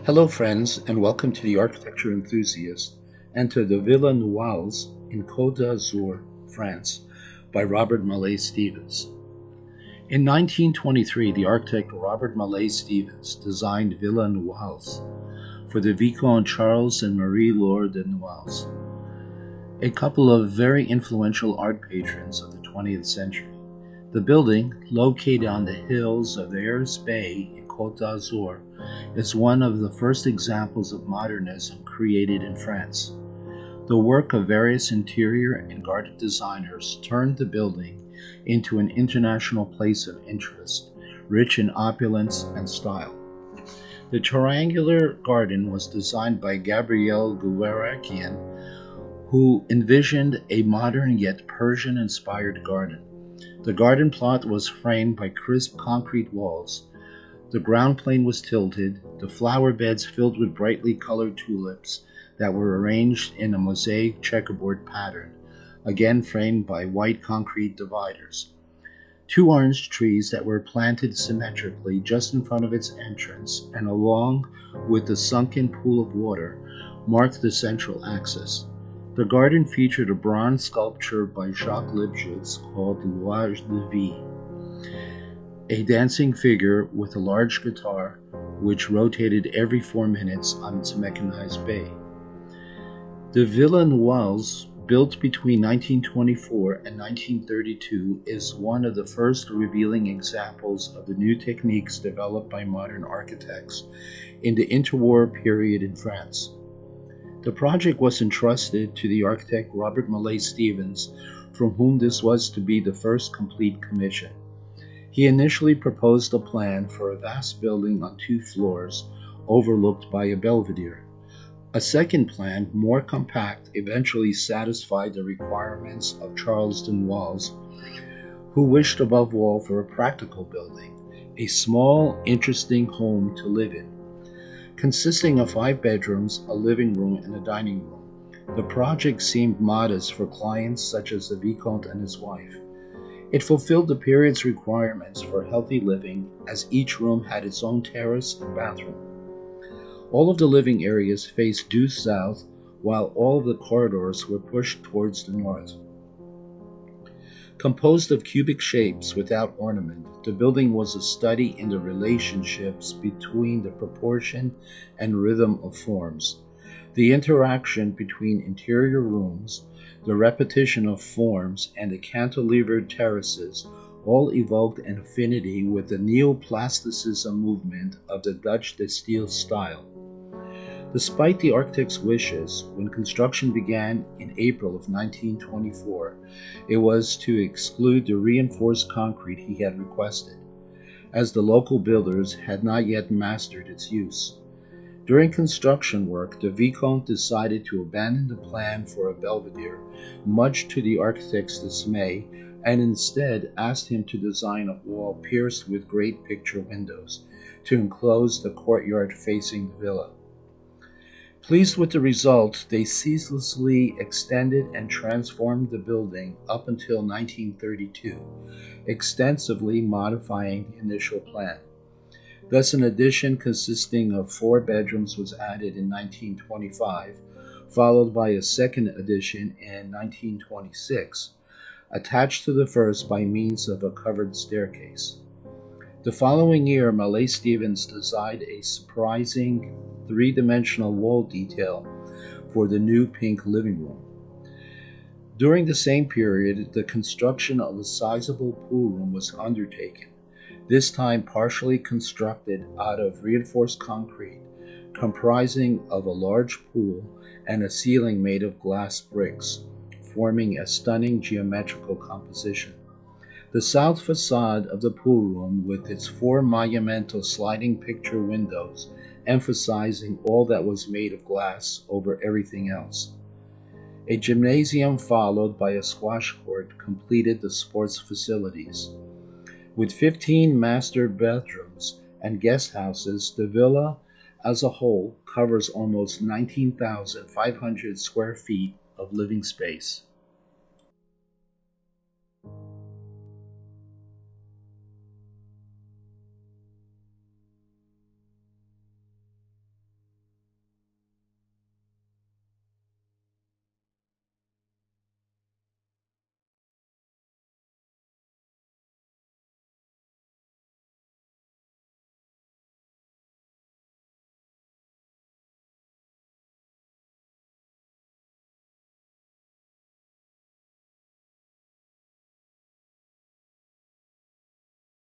Hello, friends, and welcome to the Architecture Enthusiast and to the Villa Noalles in Côte d'Azur, France, by Robert Mallet-Stevens. In 1923, the architect Robert Mallet-Stevens designed Villa Noalles for the Vicomte Charles and Marie-Laure de Noalles, a couple of very influential art patrons of the 20th century. The building, located on the hills of Hyères Bay in Côte d'Azur, is one of the first examples of modernism created in France. The work of various interior and garden designers turned the building into an international place of interest, rich in opulence and style. The triangular garden was designed by Gabriel Gouvarakian, who envisioned a modern yet Persian-inspired garden. The garden plot was framed by crisp concrete walls. The ground plane was tilted, the flower beds filled with brightly colored tulips that were arranged in a mosaic checkerboard pattern, again framed by white concrete dividers. Two orange trees that were planted symmetrically just in front of its entrance and along with the sunken pool of water marked the central axis. The garden featured a bronze sculpture by Jacques Lipchitz called Noailles de Vie, a dancing figure with a large guitar which rotated every 4 minutes on its mechanized bay. The Villa Noalles, built between 1924 and 1932, is one of the first revealing examples of the new techniques developed by modern architects in the interwar period in France. The project was entrusted to the architect Robert Mallet-Stevens, from whom this was to be the first complete commission. He initially proposed a plan for a vast building on 2 floors, overlooked by a belvedere. A second plan, more compact, eventually satisfied the requirements of Charles de Noalles, who wished above all for a practical building, a small, interesting home to live in. Consisting of 5 bedrooms, a living room, and a dining room, the project seemed modest for clients such as the Vicomte and his wife. It fulfilled the period's requirements for healthy living, as each room had its own terrace and bathroom. All of the living areas faced due south, while all of the corridors were pushed towards the north. Composed of cubic shapes without ornament, the building was a study in the relationships between the proportion and rhythm of forms, the interaction between interior rooms, the repetition of forms, and the cantilevered terraces all evoked an affinity with the neoplasticism movement of the Dutch de Stijl style. Despite the architect's wishes, when construction began in April of 1924, it was to exclude the reinforced concrete he had requested, as the local builders had not yet mastered its use. During construction work, the Vicomte decided to abandon the plan for a belvedere, much to the architect's dismay, and instead asked him to design a wall pierced with great picture windows to enclose the courtyard facing the villa. Pleased with the result, they ceaselessly extended and transformed the building up until 1932, extensively modifying the initial plan. Thus, an addition consisting of 4 bedrooms was added in 1925, followed by a second addition in 1926, attached to the first by means of a covered staircase. The following year, Mallet-Stevens designed a surprising 3-dimensional wall detail for the new pink living room. During the same period, the construction of a sizable pool room was undertaken, this time partially constructed out of reinforced concrete, comprising of a large pool and a ceiling made of glass bricks, forming a stunning geometrical composition. The south facade of the pool room, with its 4 monumental sliding picture windows, emphasizing all that was made of glass over everything else. A gymnasium followed by a squash court completed the sports facilities. With 15 master bedrooms and guest houses, the villa as a whole covers almost 19,500 square feet of living space.